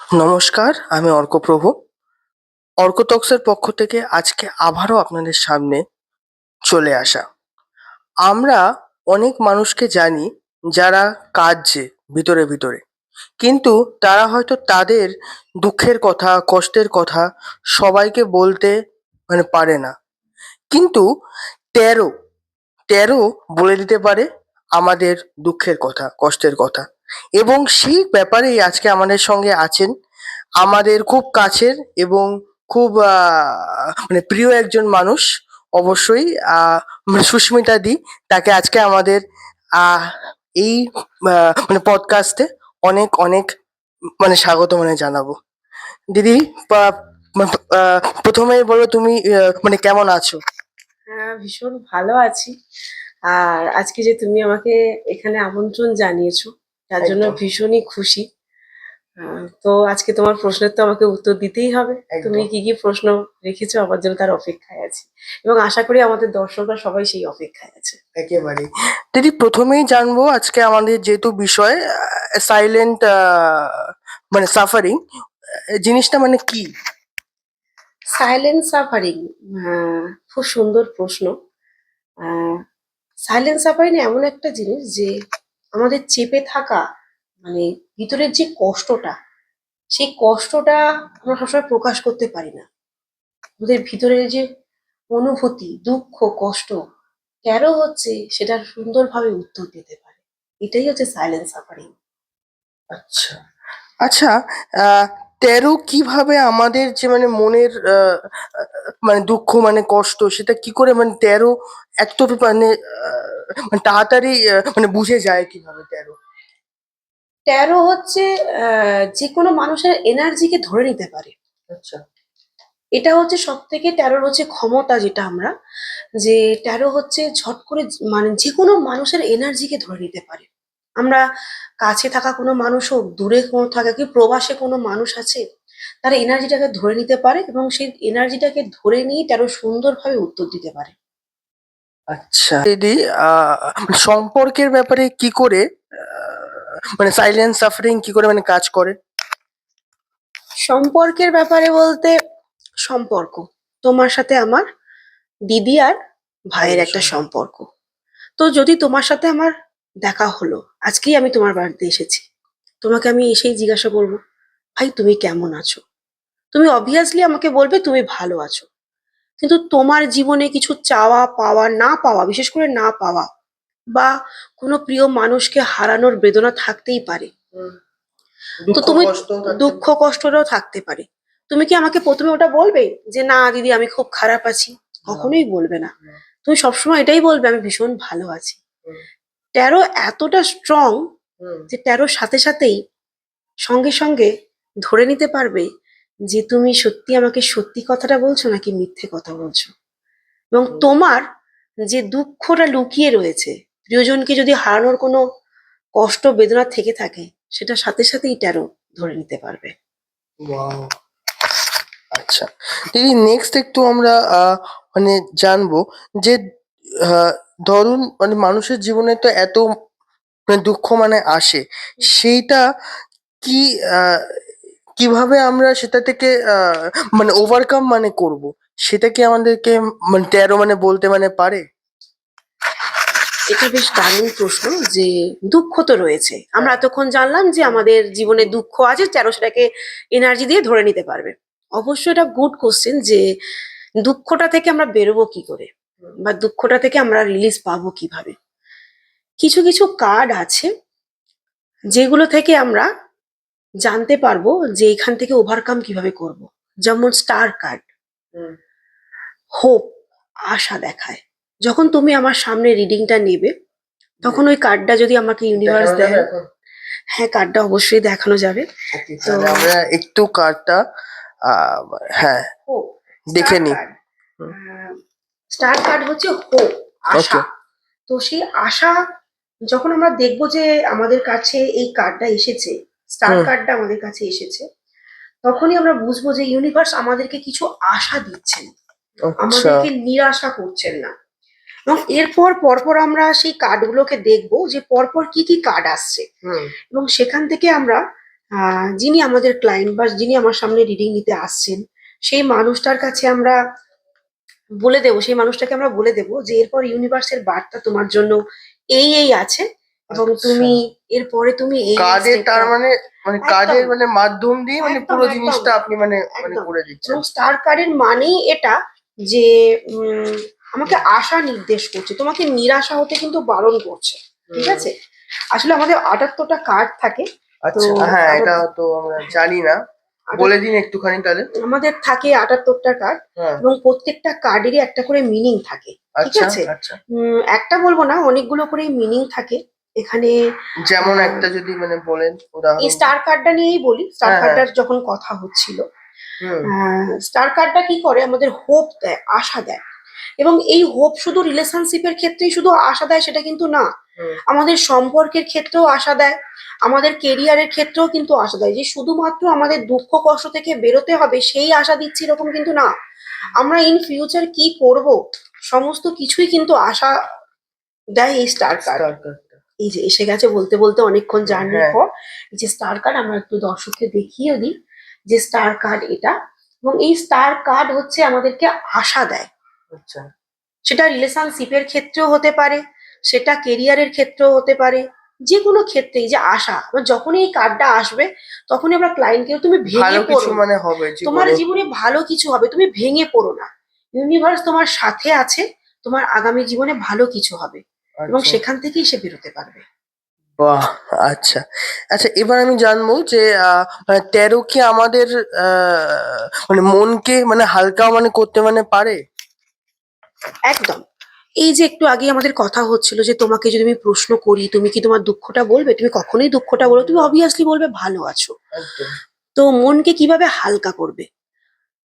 নমস্কার, আমি অর্কপ্রভু। অর্কটক্সের পক্ষ থেকে আজকে আবারও আপনাদের সামনে চলে আসা। আমরা অনেক মানুষকে জানি যারা কাঁদছে ভিতরে ভিতরে, কিন্তু তারা হয়তো তাদের দুঃখের কথা, কষ্টের কথা সবাইকে বলতে পারে না। কিন্তু তেরো তেরো বলে দিতে পারে আমাদের দুঃখের কথা, কষ্টের কথা। এবং সেই ব্যাপারেই আজকে আমাদের সঙ্গে আছেন আমাদের খুব কাছের এবং খুব প্রিয় একজন মানুষ। অবশ্যই সুস্মিতা দি, তাকে আজকে আমাদের আহ এই পডকাস্টে অনেক অনেক স্বাগত জানাবো। দিদি, প্রথমেই বলো তুমি কেমন আছো? হ্যাঁ, ভীষণ ভালো আছি। আর আজকে যে তুমি আমাকে এখানে আমন্ত্রণ জানিয়েছো, তার জন্য একদম ভীষণই খুশি। তো আজকে তোমার প্রশ্নের তো আমাকে উত্তর দিতেই হবে। তুমি একদম কি কি প্রশ্ন রেখেছো আমার জন্য তার অপেক্ষায় আছি, এবং আশা করি আমাদের দর্শকরা সবাই সেই অপেক্ষায় আছে। একেবারে। দিদি, প্রথমেই জানবো আজকে আমাদের যেহেতু বিষয় সাইলেন্ট সাফারিং, জিনিসটা কি? সাইলেন্ট সাফারিং, খুব সুন্দর প্রশ্ন। সাইলেন্ট সাফারিং এমন একটা জিনিস যে আমাদের চেপে থাকা, মানে ভিতরের যে কষ্টটা, সেই কষ্টটা আমরা সবসময় প্রকাশ করতে পারি না। আমাদের ভিতরের যে অনুভূতি, দুঃখ, কষ্ট কেন হচ্ছে সেটার সুন্দরভাবে উত্তর দিতে পারে, এটাই হচ্ছে সাইলেন্ট সাফারিং। আচ্ছা আচ্ছা। আহ ১৩ কিভাবে আমাদের যে মনের দুঃখ, কষ্ট, সেটা কি করে ১৩ এত তাড়াতাড়ি বুঝে যায় কিভাবে ১৩? ট্যারো হচ্ছে যে কোনো মানুষের এনার্জিকে ধরে নিতে পারে। আচ্ছা এটা হচ্ছে সব থেকে ট্যারোর হচ্ছে ক্ষমতা, যেটা আমরা, যে ট্যারো হচ্ছে ঝট করে যে কোনো মানুষের এনার্জিকে ধরে নিতে পারে। আমরা কাছে থাকা কোনো মানুষ হোক, দূরে কোনো থাকা, কি প্রবাসে কোনো মানুষ আছে, তার এনার্জিটাকে ধরে নিতে পারে এবং সেই এনার্জিটাকে ধরে নিয়ে ট্যারো সুন্দরভাবে উত্তর দিতে পারে। আচ্ছা দিদি, সম্পর্কের ব্যাপারে কি করে সাইলেন্ট সাফারিং কি করে কাজ করে? সম্পর্কের ব্যাপারে বলতে, সম্পর্ক তোমার সাথে আমার দিদি আর ভাইয়ের একটা সম্পর্ক। তো যদি তোমার সাথে আমার দেখা হলো, আজকেই আমি তোমার বাড়িতে এসেছি, তোমাকে আমি এসেই জিজ্ঞাসা করবো, ভাই তুমি কেমন আছো? তুমি অবভিয়াসলি আমাকে বলবে তুমি ভালো আছো। কিন্তু তোমার জীবনে কিছু চাওয়া পাওয়া, না পাওয়া, বিশেষ করে না পাওয়া, বা কোনো প্রিয় মানুষকে হারানোর বেদনা থাকতেই পারে। তো তুমি দুঃখ কষ্টটাও থাকতে পারে। তুমি কি আমাকে প্রথমে ওটা বলবে যে না দিদি আমি খুব খারাপ আছি? কখনোই বলবে না। তুমি সবসময় এটাই বলবে আমি ভীষণ ভালো আছি। ট্যারো এতটা স্ট্রং যে ট্যারোর সাথে সাথেই সঙ্গে সঙ্গে ধরে নিতে পারবে যে তুমি সত্যি আমাকে সত্যি কথাটা বলছো নাকি মিথ্যে কথা বলছো। এবং তোমার যে দুঃখটা লুকিয়ে রয়েছে, প্রিয়জনকে যদি হারানোর কোনো কষ্ট বেদনা থেকে থাকে, সেটা সাথে সাথেই ট্যারো ধরে নিতে পারবে। ওয়াও! আচ্ছা দিদি, নেক্সট একটু আমরা জানবো যে আহ, ধরুন মানুষের জীবনে তো এত দুঃখ আসে, সেইটা কি আহ, কিভাবে আমরা সেটা থেকে ওভারকাম করব, সেটা কি আমাদেরকে ১৩ বলতে পারে? এটা বেশ দারুণ প্রশ্ন। যে দুঃখ তো রয়েছে, আমরা এতক্ষণ জানলাম যে আমাদের জীবনে দুঃখ আছে, ট্যারো সেটাকে এনার্জি দিয়ে ধরে নিতে পারবে। অবশ্যই এটা গুড কোশ্চেন যে দুঃখটা থেকে আমরা বেরোবো কি করে, বা দুঃখটা থেকে আমরা রিলিজ পাবো কিভাবে। কিছু কিছু কার্ড আছে যেগুলো থেকে আমরা জানতে পারবো যে এখান থেকে ওভারকাম কিভাবে করব। যেমন স্টার কার্ড, হোপ, আশা দেখায়। যখন তুমি আমার সামনে রিডিংটা নেবে, তখন ওই কার্ডটা যদি আমাকে ইউনিভার্স দেখানো যাবে দেয়, এখন? হ্যাঁ কার্ডটা অবশ্যই দেখানো যাবে। ওকে, তো তাহলে আমরা একটু কার্ডটা আহ, হ্যাঁ হোপ দেখে স্টার নিই। কার্ড, স্টার কার্ড হচ্ছে হোপ, ওকে। আশা। তো সেই আশা যখন আমরা দেখবো যে আমাদের কাছে এই কার্ডটা এসেছে, স্টার হুম। কার্ডটা আমাদের কাছে এসেছে, তখনই আমরা বুঝবো যে ইউনিভার্স আমাদেরকে কিছু আশা দিচ্ছেন, আচ্ছা। আমাদেরকে নিরাশা করছেন না। এবং এরপর পরপর আমরা সেই কার্ডগুলোকে দেখবো যে পরপর কি কি কার্ড আসছে, এবং সেখান থেকে আমরা যিনি আমাদের ক্লায়েন্ট বা যিনি আমার সামনে রিডিং নিতে আসছেন, সেই মানুষটার কাছে আমরা বলে দেবো, সেই মানুষটাকে আমরা বলে দেবো যে এরপর ইউনিভার্সের বার্তা তোমার জন্য এই আছে, এবং আচ্ছা, তুমি এরপরে তুমি এই কার্ডের তার স্টেপটা। মানে, মানে একদম কার্ডের মানে মাধ্যম দিয়ে মানে একদম পুরো একদম জিনিসটা আপনি মানে মানে একদম। করে এবং দিচ্ছেন। স্টার কার্ডের মানেই এটা যে আমাকে আশা নির্দেশ করছে, তোমাকে নিরাশা হতে কিন্তু বারণ করছে। ঠিক হুম, আছে? আসলে আমাদের 78টা কার্ড থাকে। তো আচ্ছা, হ্যাঁ, আটাত এটা তো আমরা জানি না, আটাত বলে দিন একটুখানি তাহলে। আমাদের থাকে 78টা কার্ড, হ্যাঁ, এবং প্রত্যেকটা কার্ডেরই একটা করে মিনিং থাকে। ঠিক আচ্ছা, আছে? আচ্ছা, একটা বলবো না, অনেকগুলো করে মিনিং থাকে এখানে। যেমন আহ, একটা যদি মানে বলেন এই উদাহরণ। স্টার কার্ডটা নিয়েই বলি। স্টার হ্যাঁ, হ্যাঁ, কার্ডটার যখন কথা হচ্ছিল, হুম, স্টার কার্ডটা কি করে, আমাদের হোপ দেয়, আশা দেয়। এবং এই হোপ শুধু রিলেশনশিপের ক্ষেত্রেই শুধু আশা দেয় সেটা কিন্তু না, হুম, আমাদের সম্পর্কের ক্ষেত্রেও আশা দেয়, আমাদের কেরিয়ারের ক্ষেত্রেও কিন্তু আশা দেয়। যে শুধুমাত্র আমাদের দুঃখ কষ্ট থেকে বেরোতে হবে সেই আশা দিচ্ছি এরকম কিন্তু না, আমরা ইন ফিউচার কি করব সমস্ত কিছুই কিন্তু আশা দেয় এই স্টার কার্ড। স্টার কার্ডটা, এই যে এসে গেছে বলতে বলতে অনেকক্ষণ জার্নির হ্যাঁ, পর, এই যে স্টার কার্ড আমরা একটু দর্শককে দেখিয়ে দিই যে স্টার কার্ড এটা। এবং এই স্টার কার্ড হচ্ছে আমাদেরকে আশা দেয়। আচ্ছা, সেটা রিলেশনশিপের ক্ষেত্রেও হতে পারে, সেটা কেরিয়ারের ক্ষেত্রেও হতে পারে, যে কোনো ক্ষেত্রেই যে আশা। এবার যখনই এই কার্ডটা আসবে তখনই আমরা ক্লায়েন্টকে, তুমি ভেঙে ভালো কিছু পড়ো না, মানে হবে তোমার জীবনে। জীবনে ভালো কিছু হবে, তুমি ভেঙে পড়ো না, ইউনিভার্স তোমার সাথে আছে, তোমার আগামী জীবনে ভালো কিছু হবে, এবং আচ্ছা, সেখান থেকেই সে বেরোতে পারবে। বাহ, আচ্ছা, আচ্ছা, এবার আমি জানবো যে মানে ট্যারো কি আমাদের মানে মনকে মানে হালকা মানে করতে মানে পারে? একদম। এই যে একটু আগে আমাদের কথা হচ্ছিল যে তোমাকে যদি আমি প্রশ্ন করি তুমি কি তোমার দুঃখটা বলবে, তুমি কখনোই দুঃখটা বলো, তুমি না, অবভিয়াসলি বলবে ভালো আছো। একদম, তো মনকে কিভাবে হালকা করবে,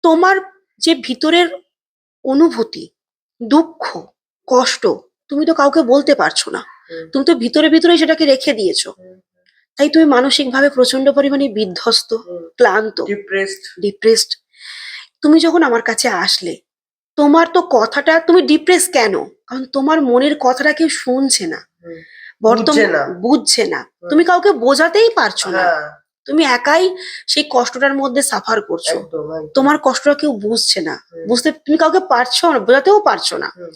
তোমার যে ভিতরের অনুভূতি, দুঃখ, কষ্ট, তুমি তো কাউকে বলতে পারছো না, হুম, তুমি তো ভিতরে ভিতরে সেটাকে রেখে দিয়েছো। হুম, তাই তুমি মানসিকভাবে প্রচন্ড পরিমাণে বিধ্বস্ত, হুম, ক্লান্ত, ডিপ্রেসড, ডিপ্রেসড। তুমি যখন আমার কাছে আসলে, তোমার তো কথাটা, তুমি ডিপ্রেস কেন, কারণ তোমার মনের কথাটা কেউ শুনছে না, হুম, বুঝছে বর্তমান না, বুঝছে না, হুম, তুমি কাউকে বোঝাতেই পারছো না, হ্যাঁ, তুমি একাই সেই কষ্টটার মধ্যে সাফার করছো, একদম, একদম, তোমার কষ্টটা কেউ বুঝছে না, হুম, বুঝতে তুমি কাউকে পারছো না, বোঝাতেও পারছো না। হুম,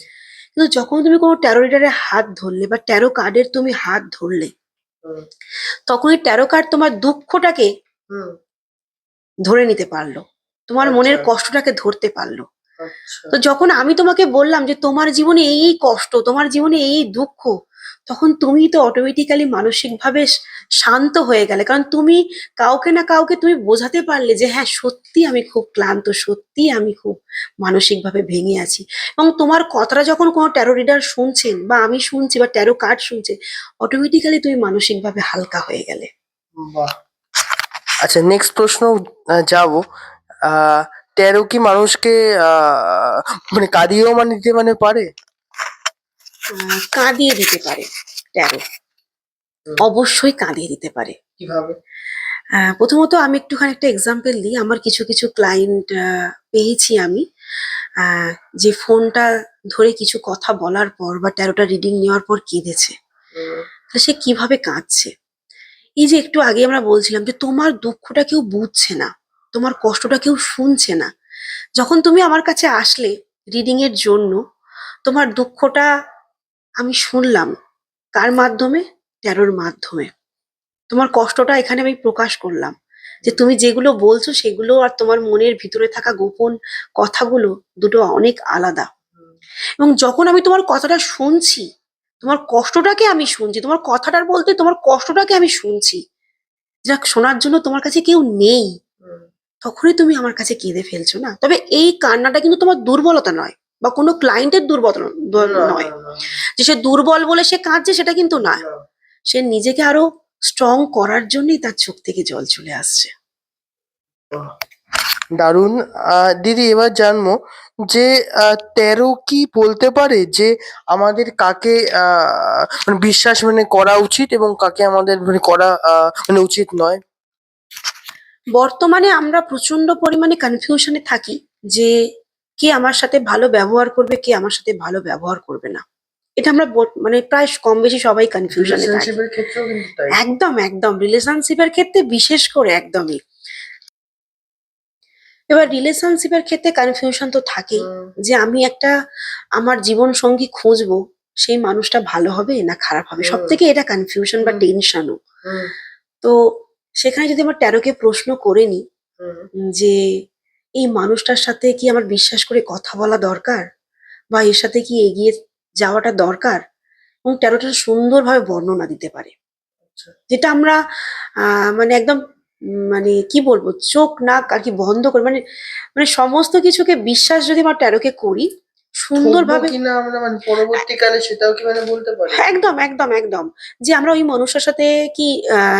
কিন্তু যখন তুমি কোনো ট্যারো রিডারের হাত ধরলে বা ট্যারো কার্ডের তুমি হাত ধরলে, হুম, তখন এই ট্যারো কার্ড তোমার দুঃখটাকে হুম, ধরে নিতে পারলো, তোমার আচ্ছা, মনের কষ্টটাকে ধরতে পারলো। আচ্ছা, তো যখন আমি তোমাকে বললাম যে তোমার জীবনে এই কষ্ট, তোমার জীবনে এই দুঃখ, তখন তুমি তো অটোমেটিক্যালি মানসিকভাবে শান্ত হয়ে গেলে, কারণ তুমি কাউকে না কাউকে তুমি বোঝাতে পারলে যে হ্যাঁ সত্যি আমি খুব ক্লান্ত, সত্যি আমি খুব মানসিকভাবে ভেঙে আছি। এবং তোমার কথাটা যখন কোনো ট্যারো রিডার শুনছেন বা আমি শুনছি বা ট্যারো কার্ড শুনছে, অটোমেটিক্যালি তুমি মানসিকভাবে হালকা হয়ে গেলে। বাহ, আচ্ছা, নেক্সট প্রশ্ন যাবো। আহ ট্যারো কি মানুষকে মানে কাঁদিয়েও মানে দিতে মানে পারে? কাঁদিয়ে দিতে পারে ট্যারো, হুম, অবশ্যই কাঁদিয়ে দিতে পারে। কিভাবে? প্রথমত আমি একটুখানি একটা এক্সাম্পল দিই, আমার কিছু কিছু ক্লায়েন্ট পেয়েছি আমি, আহ, যে ফোনটা ধরে কিছু কথা বলার পর বা ট্যারোটা রিডিং নেওয়ার পর কেঁদেছে। হুম, তো সে কিভাবে কাঁদছে, এই যে একটু আগে আমরা বলছিলাম যে তোমার দুঃখটা কেউ বুঝছে না, তোমার কষ্টটা কেউ শুনছে না। যখন তুমি আমার কাছে আসলে রিডিং এর জন্য, তোমার দুঃখটা আমি শুনলাম, কার মাধ্যমে, ট্যারোর মাধ্যমে। তোমার কষ্টটা এখানে আমি প্রকাশ করলাম, যে তুমি যেগুলো বলছো সেগুলো আর তোমার মনের ভিতরে থাকা গোপন কথাগুলো দুটো অনেক আলাদা। হুম, এবং যখন আমি তোমার কথাটা শুনছি, তোমার কষ্টটাকে আমি শুনছি, তোমার কথাটার বলতে তোমার কষ্টটাকে আমি শুনছি, যা শোনার জন্য তোমার কাছে কেউ নেই, হুম, তখনই তুমি আমার কাছে কেঁদে ফেলছো না। তবে এই কান্নাটা কিন্তু তোমার দুর্বলতা নয় বা কোনো ক্লায়েন্টের দুর্বলতা না, না, নয়, না, যে সে দুর্বল বলে সে কাঁদছে সেটা কিন্তু নয়, না, সে নিজেকে আরো স্ট্রং করার জন্যই তার চোখ থেকে জল চলে আসছে। বাহ, দারুণ। দিদি, এবার জানবো যে ট্যারো কি বলতে পারে যে আমাদের কাকে মানে বিশ্বাস মানে করা উচিত এবং কাকে আমাদের মানে করা মানে উচিত নয়? বর্তমানে আমরা প্রচন্ড পরিমাণে কনফিউশনে থাকি যে কে আমার সাথে ভালো ব্যবহার করবে, কে আমার সাথে ভালো ব্যবহার করবে না। এটা আমরা মানে প্রায় কম বেশি সবাই কনফিউশনে থাকি। রিলেশনশিপের ক্ষেত্রেও কিন্তু তাই। একদম একদম রিলেশনশিপের ক্ষেত্রে বিশেষ করে একদমই। এবার রিলেশনশিপের ক্ষেত্রে কনফিউশন তো থাকেই, হুম, যে আমি একটা আমার জীবন সঙ্গী খুঁজবো, সেই মানুষটা ভালো হবে না খারাপ হবে, সব হুম, থেকে এটা কনফিউশন বা হুম, টেনশনও। হুম, তো সেখানে যদি আমার ট্যারোকে প্রশ্ন করে নিই হুম, যে এই মানুষটার সাথে কি আমার বিশ্বাস করে কথা বলা দরকার, বা এর সাথে কি এগিয়ে যাওয়াটা দরকার, এবং ট্যারোটা সুন্দরভাবে বর্ণনা দিতে পারে, আচ্ছা। যেটা আমরা মানে একদম মানে কি বলবো, চোখ নাক আর কি বন্ধ করে, মানে মানে সমস্ত কিছুকে বিশ্বাস যদি আমরা ট্যারোকে করি ঠকবো সুন্দরভাবে। কিনা আমরা মানে পরবর্তীকালে সেটাও কি মানে বলতে পারি? একদম একদম একদম, যে আমরা ওই মানুষটার সাথে কি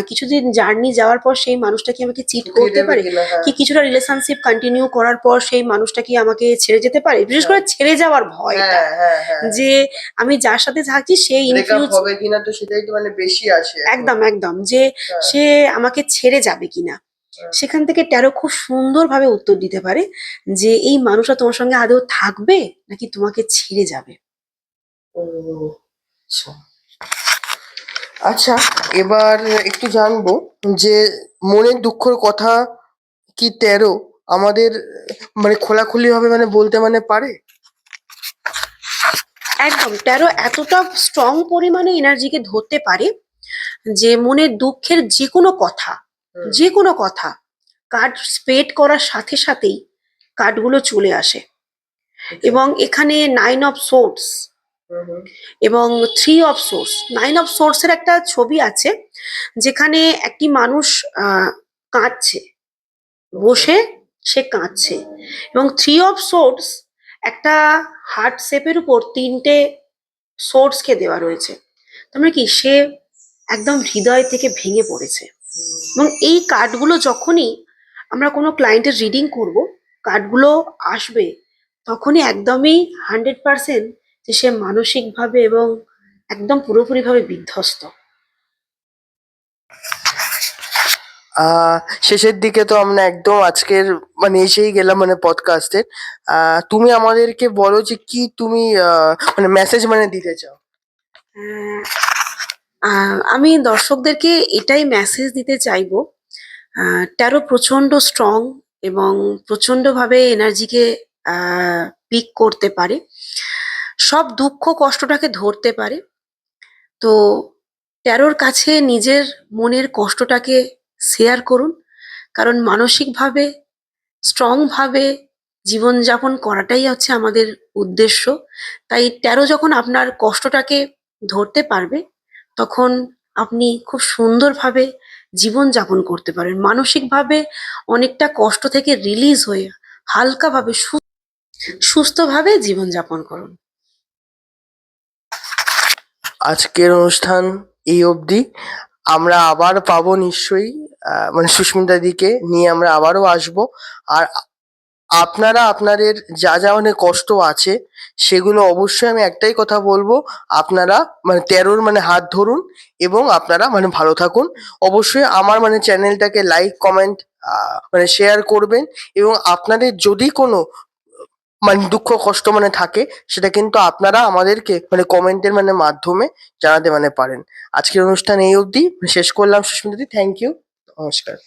কিছুদিন জার্নি যাওয়ার পর সেই মানুষটা কি আমাকে চিট ঠকিয়ে করতে দেবে পারে, কিনা, হ্যাঁ। কি কিছুটা রিলেশনশিপ কন্টিনিউ করার পর সেই মানুষটা কি আমাকে ছেড়ে যেতে পারে, বিশেষ হ্যাঁ, করে ছেড়ে যাওয়ার ভয়টা, হ্যাঁ, হ্যাঁ, হ্যাঁ। যে আমি যার সাথে থাকছি সেই ইন ব্রেকআপ হবে কিনা, তো সেটাই তো মানে বেশি আসে এখন। একদম একদম, যে হ্যাঁ, সে আমাকে ছেড়ে যাবে কিনা। হ্যাঁ। সেখান থেকে ট্যারো খুব সুন্দরভাবে উত্তর দিতে পারে যে এই মানুষটা তোমার সঙ্গে আদৌ থাকবে নাকি তোমাকে ছেড়ে যাবে। ও, আচ্ছা। আচ্ছা, এবার একটু জানবো যে মনের দুঃখের কথা কি তেরো আমাদের মানে খোলাখুলি ভাবে মানে বলতে মানে পারে? একদম, ট্যারো এতটা স্ট্রং পরিমাণে এনার্জিকে ধরতে পারে যে মনের দুঃখের যে কোনো কথা, হুম, যে কোনো কথা কার্ড স্প্রেড করার সাথে সাথেই কার্ডগুলো চলে আসে। আচ্ছা। এবং এখানে 9 অফ সোর্স হুম, হুম, এবং 3 অফ সোর্স, 9 অফ সোর্সের একটা ছবি আছে যেখানে একটি মানুষ কাঁদছে, আচ্ছা। বসে সে কাঁদছে, এবং 3 অফ সোর্স একটা হার্ট শেপের উপর 3টে সোর্সকে দেওয়া রয়েছে, তার মানে কি সে একদম হৃদয় থেকে ভেঙে পড়েছে। এবং এই কার্ডগুলো যখনই আমরা কোনো ক্লায়েন্টের রিডিং করব, কার্ডগুলো আসবে, তখনই একদমই 100% যে সে মানসিকভাবে এবং একদম পুরোপুরিভাবে বিধ্বস্ত। আহ শেষের দিকে তো আমরা একদম আজকের মানে এসেই গেলাম মানে পডকাস্টের। তুমি আমাদেরকে বলো যে কি তুমি মানে মেসেজ মানে দিতে চাও? আহ, আমি দর্শকদেরকে এটাই মেসেজ দিতে চাইবো, ট্যারো প্রচন্ড স্ট্রং এবং প্রচন্ডভাবে এনার্জিকে পিক করতে পারে, সব দুঃখ কষ্টটাকে ধরতে পারে। তো ট্যারোর কাছে নিজের মনের কষ্টটাকে শেয়ার করুন, কারণ মানসিকভাবে স্ট্রংভাবে জীবনযাপন করাটাই হচ্ছে আমাদের উদ্দেশ্য। তাই ট্যারো যখন আপনার কষ্টটাকে ধরতে পারবে, তখন আপনি খুব সুন্দরভাবে জীবনযাপন করতে পারেন, মানসিকভাবে অনেকটা কষ্ট থেকে রিলিজ হয়ে হালকাভাবে সুস্থভাবে জীবনযাপন করুন। আজকের অনুষ্ঠান এই অবধি। আমরা আবার পাবো নিশ্চয়ই, মানে সুস্মিতা দিকে নিয়ে আমরা আবারও আসবো। আর আপনারা আপনাদের যা যা মানে কষ্ট আছে সেগুলো অবশ্যই আমি একটাই কথা বলবো, আপনারা মানে তেরোর মানে হাত ধরুন এবং আপনারা মানে ভালো থাকুন। অবশ্যই আমার মানে চ্যানেলটাকে লাইক কমেন্ট মানে শেয়ার করবেন, এবং আপনাদের যদি কোনো মানে দুঃখ কষ্ট মানে থাকে সেটা কিন্তু আপনারা আমাদেরকে মানে কমেন্টের মানে মাধ্যমে জানাতে মানে পারেন। আজকের অনুষ্ঠান এই অবধি শেষ করলাম। সুস্মিতা দি, থ্যাংক ইউ, নমস্কার।